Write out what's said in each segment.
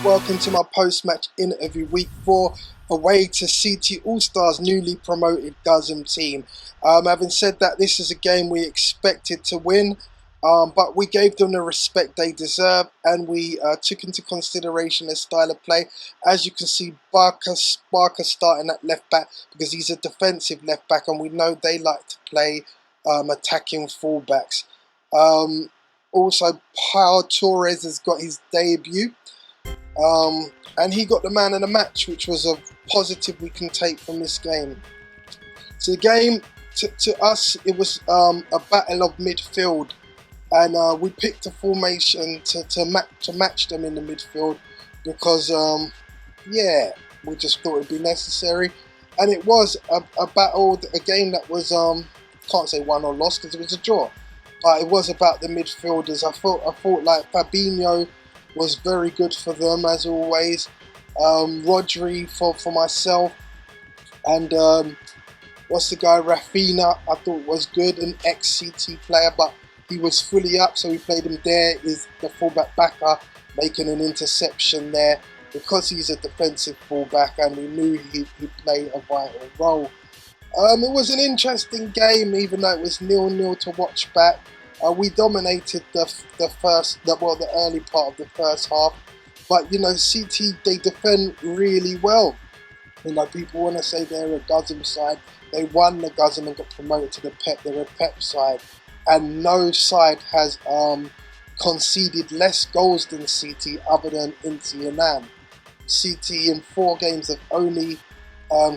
welcome to my post-match interview week 4 away to CT ALLSTARS newly promoted WK4 team. Having said that, this is a game we expected to win, but we gave them the respect they deserve, and we took into consideration their style of play. As you can see, Barker starting at left back because he's a defensive left back, and we know they like to play attacking fullbacks. Also, Pau Torres has got his debut, and he got the man of the match, which was a positive we can take from this game. So the game, to us, it was a battle of midfield, and we picked a formation to match them in the midfield because, yeah, we just thought it'd be necessary, and it was a battle, a game that was can't say won or lost because it was a draw. But it was about the midfielders. I thought like Fabinho was very good for them as always. Rodri for myself, and what's the guy, Rafinha, I thought was good, an ex-CT player, but he was fully up, so we played him there. Is the fullback backer making an interception there because he's a defensive fullback, and we knew he'd play a vital role. It was an interesting game, even though it was 0-0 to watch back. We dominated the early part of the first half, but you know, CT, they defend really well. You know, people want to say they're a WK4 side. They won the WK4 and got promoted to the PEP. They're a PEP side, and no side has conceded less goals than CT other than Inti Annan. CT in 4 games have only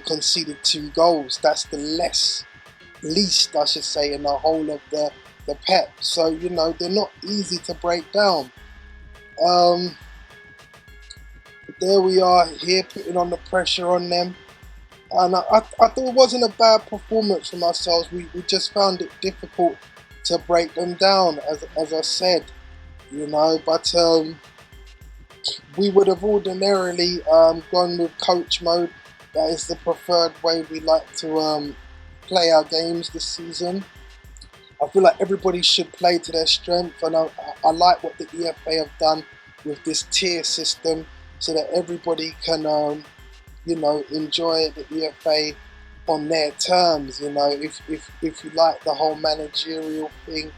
conceded 2 goals. That's the least I should say in the whole of the PEP. So you know, they're not easy to break down. There we are here, putting on the pressure on them, and I thought it wasn't a bad performance from ourselves. We just found it difficult to break them down, as I said, you know, but we would have ordinarily gone with coach mode. That is the preferred way we like to play our games this season. I feel like everybody should play to their strength, and I like what the EFA have done with this tier system, so that everybody can, you know, enjoy the EFA on their terms. You know, if you like the whole managerial thing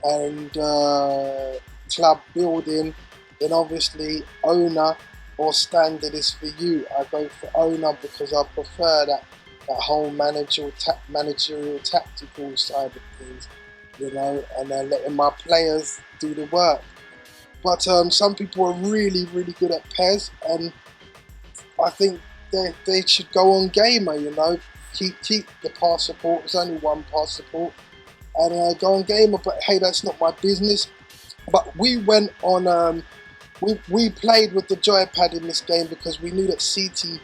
and club building, then obviously owner or standard is for you. I go for owner because I prefer that whole managerial tactical side of things, you know, and letting my players do the work. But some people are really good at PES, and I think they should go on gamer, you know, keep the pass support. There's only one pass support, and go on gamer. But hey, that's not my business. But we went on. We played with the joypad in this game because we knew that CT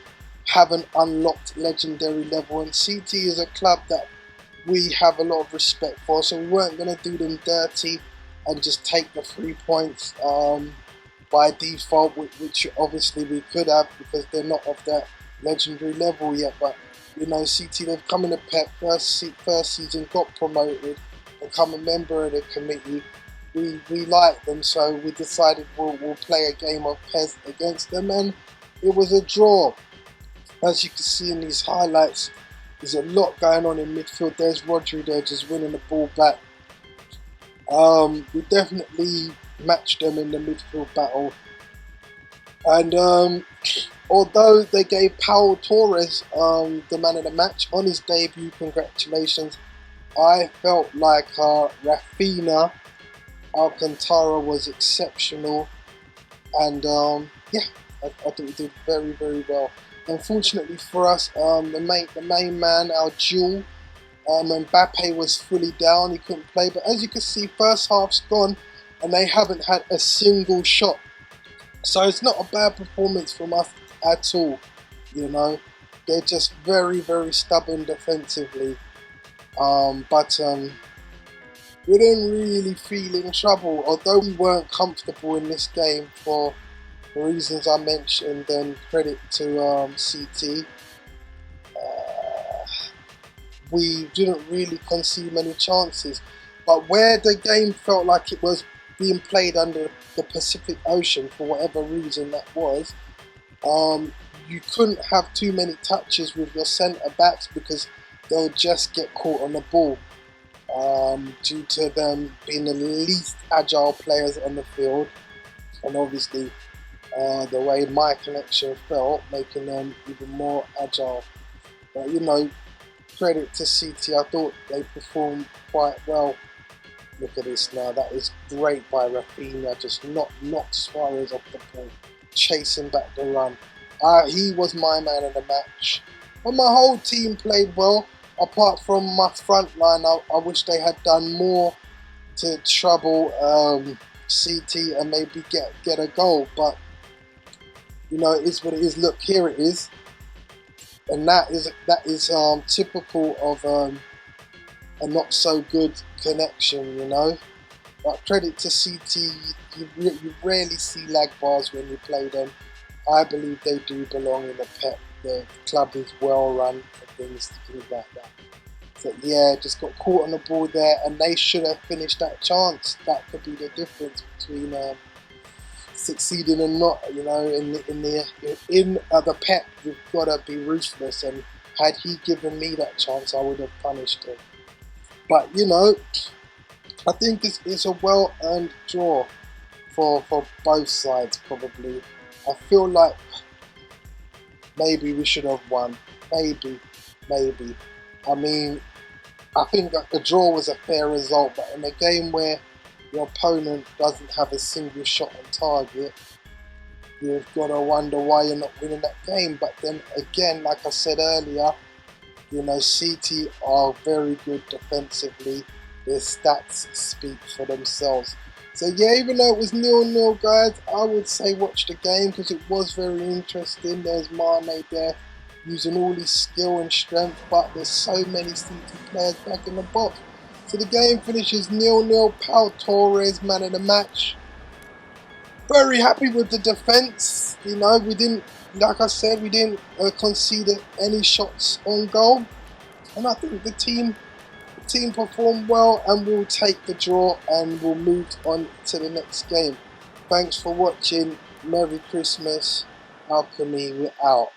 haven't unlocked legendary level, and CT is a club that we have a lot of respect for, so we weren't going to do them dirty and just take the 3 points by default, which obviously we could have because they're not of that legendary level yet. But you know, CT, they've come in the PEP first season, got promoted, become a member of the committee. We like them, so we decided we'll play a game of PES against them, and it was a draw. As you can see in these highlights, there's a lot going on in midfield. There's Rodri there just winning the ball back. We definitely matched them in the midfield battle, and although they gave Pau Torres the man of the match on his debut, congratulations, I felt like Rafinha Alcantara was exceptional, and yeah, I thought he did very well. Unfortunately for us, the main man, our jewel, Mbappe, was fully down. He couldn't play. But as you can see, first half's gone, and they haven't had a single shot. So it's not a bad performance from us at all. You know, they're just very stubborn defensively. But we didn't really feel in trouble, although we weren't comfortable in this game for the reasons I mentioned, and credit to CT. We didn't really concede many chances, but where the game felt like it was being played under the Pacific Ocean for whatever reason that was, you couldn't have too many touches with your centre backs because they'll just get caught on the ball, due to them being the least agile players on the field, and obviously the way my connection felt, making them even more agile. But you know, credit to City, I thought they performed quite well. Look at this now, that is great by Rafinha, just knocked Suarez off the ball, chasing back the run. He was my man of the match. And my whole team played well, apart from my front line. I wish they had done more to trouble CT and maybe get a goal, but you know, it is what it is. Look, here it is, and that is typical of a not so good connection, you know. But credit to CT, you rarely see lag bars when you play them. I believe they do belong in the pep. The club is well run and things like that. So yeah, just got caught on the ball there, and they should have finished that chance. That could be the difference between succeeding and not. You know, in the pep, you've got to be ruthless. And had he given me that chance, I would have punished him. But you know, I think it's a well-earned draw for both sides. Probably, I feel like maybe we should have won. Maybe. I mean, I think that the draw was a fair result, but in a game where your opponent doesn't have a single shot on target, you've got to wonder why you're not winning that game. But then again, like I said earlier, you know, City are very good defensively. Their stats speak for themselves. So yeah, even though it was 0-0, guys, I would say watch the game because it was very interesting. There's Mane there using all his skill and strength, but there's so many City players back in the box. So the game finishes 0-0. Pau Torres, man of the match. Very happy with the defence. You know, we didn't, like I said, we didn't concede any shots on goal, and I think the team performed well, and we'll take the draw and we'll move on to the next game. Thanks for watching. Merry Christmas. Alchemy, we're out.